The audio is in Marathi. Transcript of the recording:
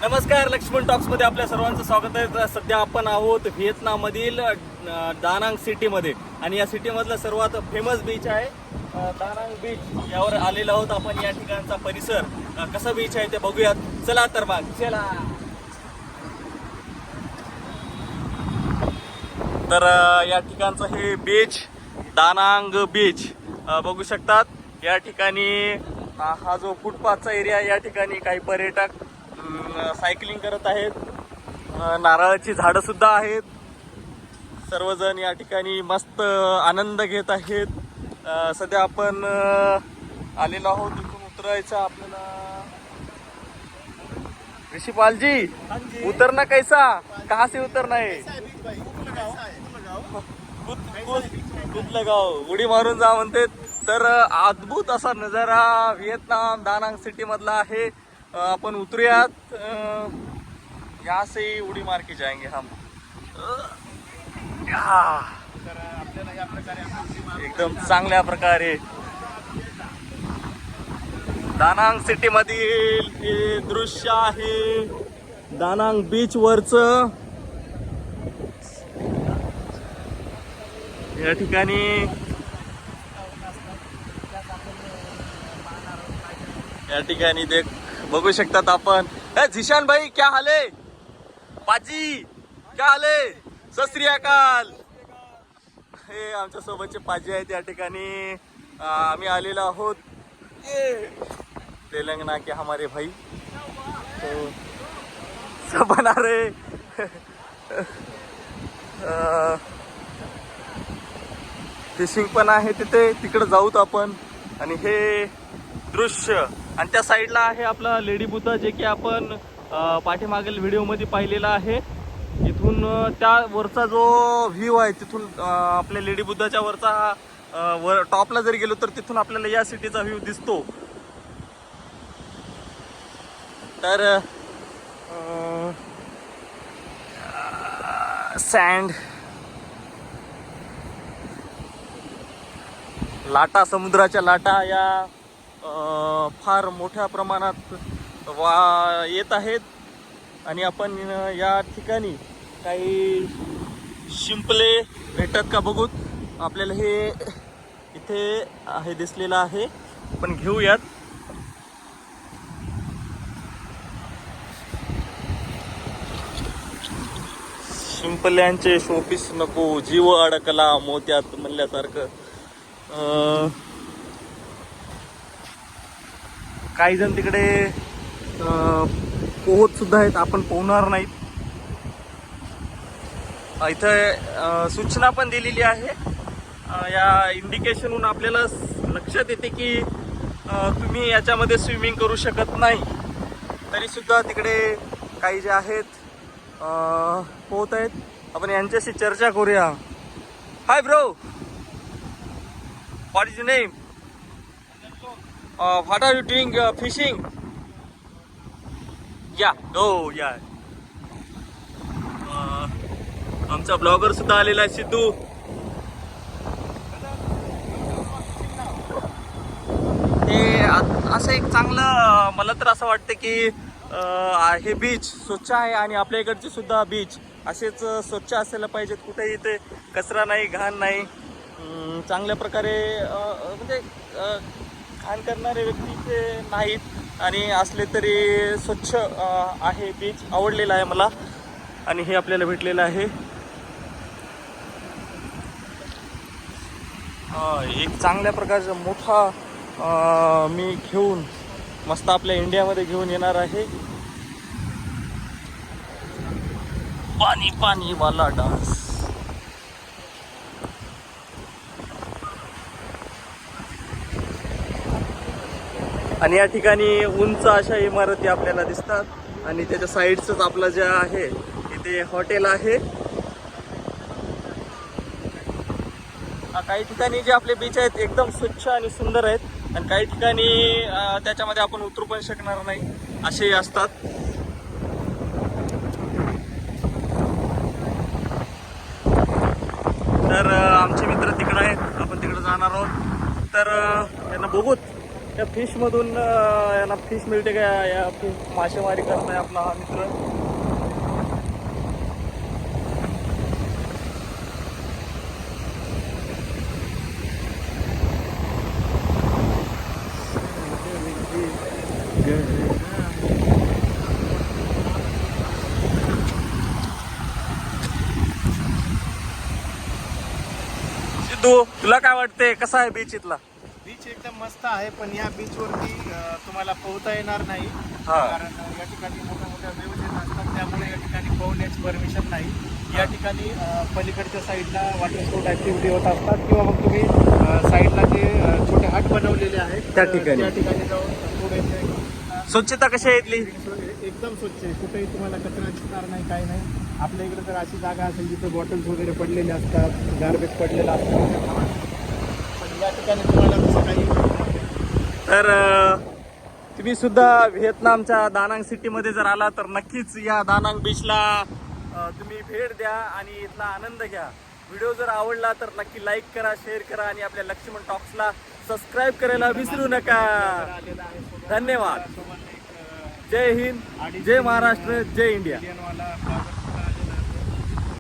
नमस्कार, लक्ष्मण टॉक्स मध्ये आपल्या सर्वांचं स्वागत आहे. सध्या आपण आहोत व्हिएतनाममधील दानांग सिटीमध्ये आणि या सिटीमधलं सर्वात फेमस बीच आहे दानांग बीच. यावर आलेलो आहोत आपण. या ठिकाणचा परिसर कसा बीच आहे ते बघूयात. चला तर मग चला. तर या ठिकाणचं हे बीच दानांग बीच बघू शकतात. या ठिकाणी हा जो फुटपाथचा एरिया, या ठिकाणी काही पर्यटक सायकलिंग करत आहेत. नारळाची झाडं सुद्धा आहेत. सर्वजण या ठिकाणी मस्त आनंद घेत आहेत. सध्या आपण आलेलो आहोत. इथून उतरायचं आपल्याला. ऋषिपाल जी, उतरना कैसा, कहाँ से उतरना है? कूद लगाओ, उडी मारून जा म्हणते. तर अद्भुत असा नजारा व्हिएतनाम दानांग सिटी मधला आहे. अपन उतरूयात. यहाँ से ही उडी मार के जाएंगे हम. एकदम चांगल्या प्रकारे दानांग सिटी मधील हे दृश्य आहे. दानांग बीच वरचं या ठिकाणी. या ठिकाणी देख बघू शकतात आपण. झिशान भाई, क्या हाल है? पाजी, क्या हाल है? सत श्री अकाल. हे आमच्या सोबतचे पाजी आहेत. या ठिकाणी आम्ही आलेलो आहोत. तेलंगणा के हमारे भाई तो सब बना रहे. फिशिंग पण आहे तिथे, तिकडे जाऊत आपण. आणि हे दृश्य आणि त्या साईडला आहे आपला लेडी बुद्धा, जे की आपण पाठीमागील व्हिडिओमध्ये पाहिलेला आहे. इथून त्या वरचा जो व्ह्यू आहे, तिथून आपल्या लेडी बुद्धाच्या वरचा वर टॉपला जर गेलो तर तिथून आपल्याला या सिटीचा व्ह्यू दिसतो. तर सँड, लाटा, समुद्राच्या लाटा या फार मोठ्या प्रमाणात येत आहेत. आणि आपण या ठिकाणी काही शिंपले भेटतात का बघूत. आपल्याला हे इथे हे दिसलेलं आहे, पण घेऊयात. शिंपल्यांचे शोपीस नको, जीव अडकला मोत्यात म्हणल्यासारखं. काही जण तिकडे पोहत सुद्धा आहेत. आपण पोहणार नाहीत. इथं सूचना पण दिलेली आहे. या इंडिकेशनहून आपल्याला लक्षात येते की तुम्ही याच्यामध्ये स्विमिंग करू शकत नाही. तरी सुद्धा तिकडे काही जे आहेत पोहत आहेत. आपण यांच्याशी चर्चा करूया. Hi bro, what is your name? What are you doing fishing? या हो या. आमचा ब्लॉगर सुद्धा आलेला आहे, सिद्धू. हे असं एक चांगलं, मला तर असं वाटतं की हे बीच स्वच्छ आहे. आणि आपल्या इकडचे सुद्धा बीच असेच स्वच्छ असायला पाहिजेत. कुठेही इथे कचरा नाही, घाण नाही. चांगल्या प्रकारे म्हणजे घाण करणारे व्यक्ती इथे नाहीत. आणि असले तरी स्वच्छ आहे बीच. आवडलेला आहे मला. आणि हे आपल्याला भेटलेलं आहे. एक चांगल्या प्रकारचा मोठा मी घेऊन मस्त आपल्या इंडियामध्ये घेऊन येणार आहे. पाणी पाणी वाला डान्स. आणि या ठिकाणी उंच अशा इमारती आपल्याला दिसतात. आणि त्याच्या साईडच आपलं जे आहे इथे हॉटेल आहे. काही ठिकाणी जे आपले बीच आहेत एकदम स्वच्छ आणि सुंदर आहेत. आणि काही ठिकाणी त्याच्यामध्ये आपण उतरू पण शकणार नाही, असेही असतात. तर आमचे मित्र तिकडे आहेत, आपण तिकडे जाणार आहोत. तर त्यांना बघूत या फिशमधून यांना फिश मिळते का? या फिश मासेमारी करताय आपला हा मित्र. सिद्धू, तुला काय वाटते कसा आहे बीच इथला? बीच एकदम मस्त आहे, पण या बीच वरती तुम्हाला पोहता येणार नाही. हा. कारण या ठिकाणी मोठ्या मोठ्या वेव्हज येत असतात, त्यामुळे या ठिकाणी पोहण्याची परमिशन नाही. या ठिकाणी पलीकडच्या साईडला वॉटर स्पोर्ट ऍक्टिव्हिटी होत असतात, किंवा मग तुम्ही साईडला जे छोटे हट बनवलेले आहेत त्या ठिकाणी. त्या ठिकाणी जाऊन थोडे स्वच्छता कशी आहे इथली? एकदम स्वच्छ आहे. कुठेही तुम्हाला कचरा दिसणार नाही, काही नाही. आपल्या इकडे तर अशी जागा असेल जिथे बॉटल्स वगैरे पडलेले असतात, गार्बेज पडलेलं असतं, पण या ठिकाणी तुम्हाला तसं काही तर तुम्ही सुद्धा व्हिएतनामच्या दानांग सिटीमध्ये जर आला तर नक्कीच या दानांग बीचला तुम्ही भेट द्या आणि इथला आनंद घ्या. व्हिडिओ जर आवडला तर नक्की लाईक करा, शेअर करा आणि आपल्या लक्ष्मण टॉक्सला सबस्क्राईब करायला विसरू नका. धन्यवाद. जय हिंद, जय महाराष्ट्र, जय इंडिया. वाला